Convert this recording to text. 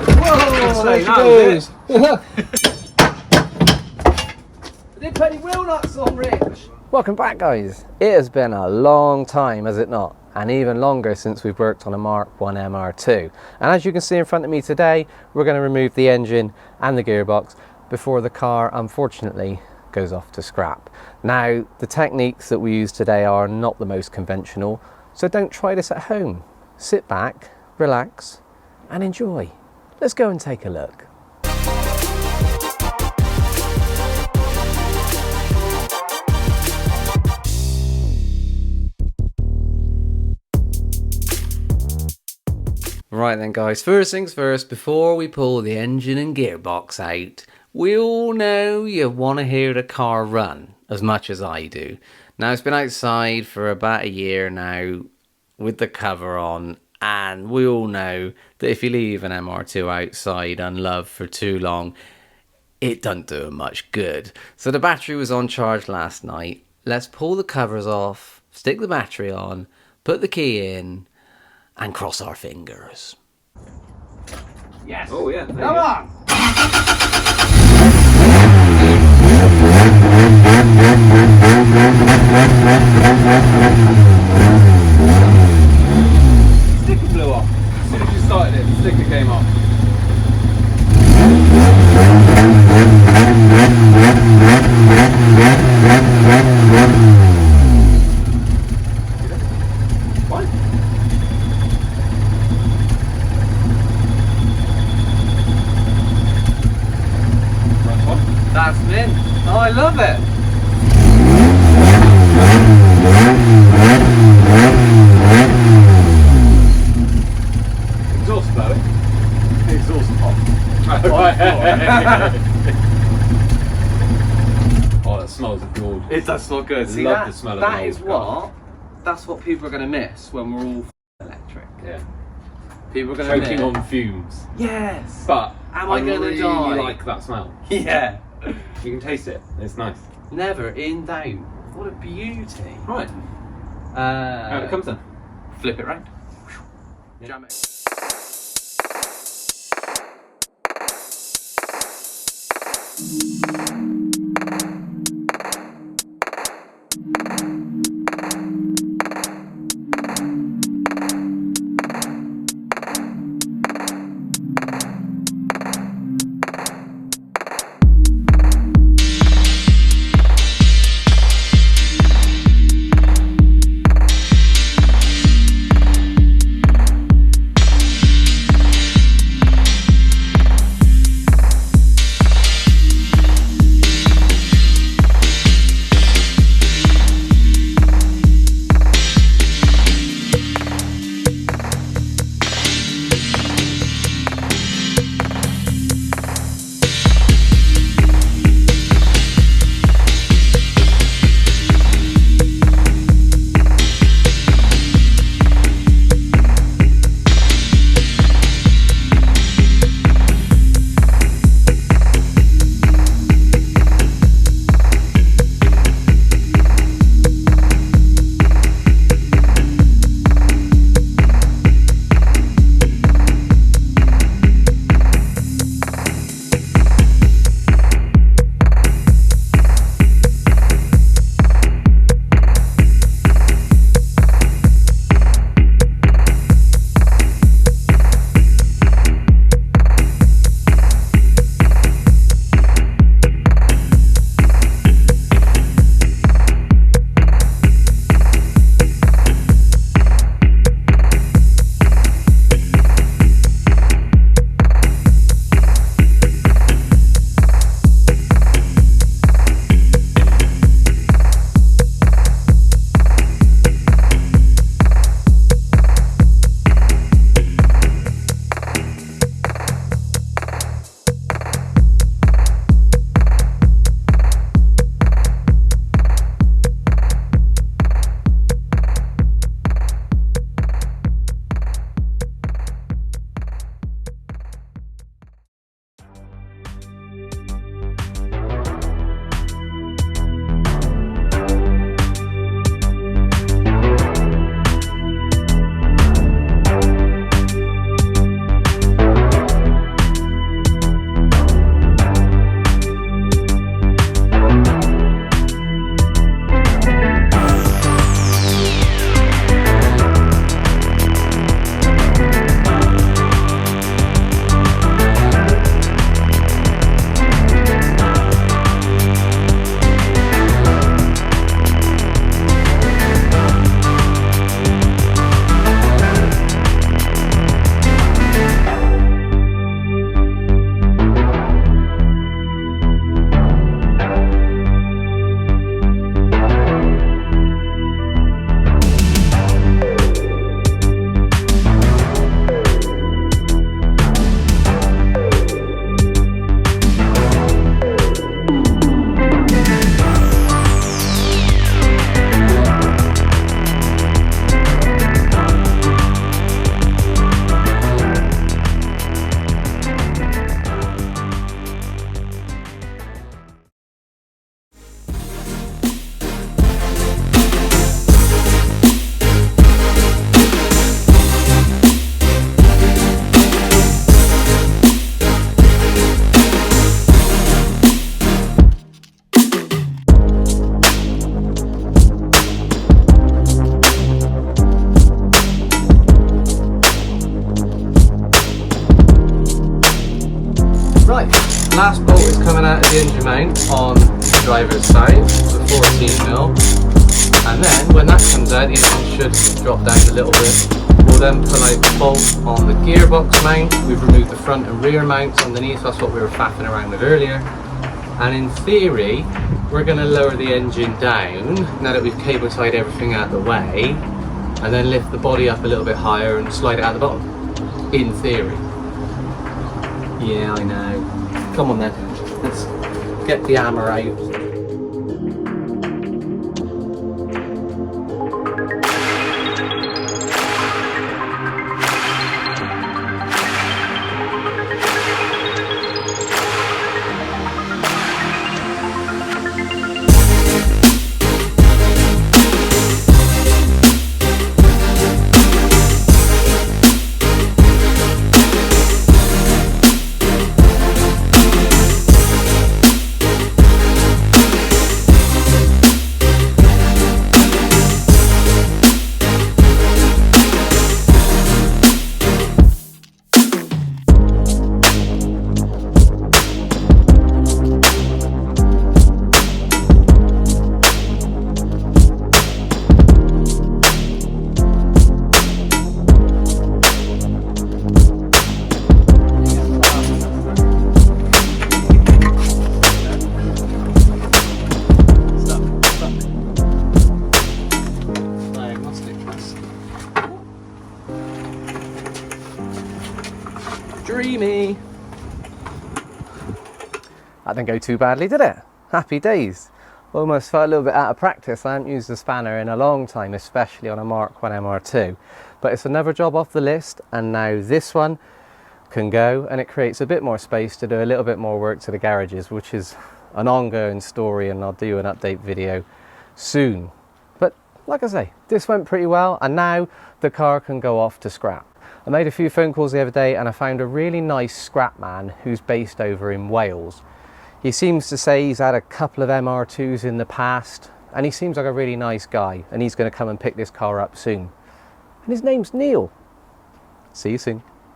Whoa, there she goes. I didn't put any wheel nuts on, Rich. Welcome back, guys. It has been a long time, has it not? And even longer since we've worked on a Mark 1 MR2. And as you can see in front of me today, we're going to remove the engine and the gearbox before the car, unfortunately, goes off to scrap. Now, the techniques that we use today are not the most conventional, so don't try this at home. Sit back, relax, and enjoy. Let's go and take a look. Right then, guys, first things first, before we pull the engine and gearbox out, we all know you want to hear the car run as much as I do. Now, it's been outside for about a year now with the cover on, and we all know that if you leave an MR2 outside unloved for too long, it doesn't do it much good. So the battery was on charge last night. Let's pull the covers off, stick the battery on, put the key in, and cross our fingers. Yes. Oh yeah. Come on. Sticker blew off. As soon as you started it, the sticker came off. What? That's mint. Oh, I love it. Exhaust blowing. The exhaust pop. Oh, that smells good. It does smell good. See, Love the smell of that an is old car. what. That's what people are going to miss when we're all electric. Yeah. People are going to Choking miss. on fumes. Yes. But Am I gonna really die? like that smell. Yeah. You can taste it. It's nice. Never in doubt. What a beauty. Right. Out it comes then. Flip it round. Yeah. Jam it. Right, last bolt is coming out of the engine mount on the driver's side, the 14mm, and then when that comes out the engine should drop down a little bit. We'll then pull out the bolt on the gearbox mount. We've removed the front and rear mounts underneath, that's what we were faffing around with earlier. And in theory, we're going to lower the engine down, now that we've cable tied everything out of the way, and then lift the body up a little bit higher and slide it out the bottom. In theory. Yeah, I know. Come on then, let's get the hammer out. Dreamy. That didn't go too badly, did it? Happy days. Almost felt a little bit out of practice. I haven't used the spanner in a long time, especially on a Mark 1 MR2. But it's another job off the list, and now this one can go, and it creates a bit more space to do a little bit more work to the garages, which is an ongoing story, and I'll do an update video soon. But like I say, this went pretty well, and now the car can go off to scrap. I made a few phone calls the other day and I found a really nice scrap man who's based over in Wales. He seems to say he's had a couple of MR2s in the past, and he seems like a really nice guy, and he's going to come and pick this car up soon. And his name's Neil. See you soon.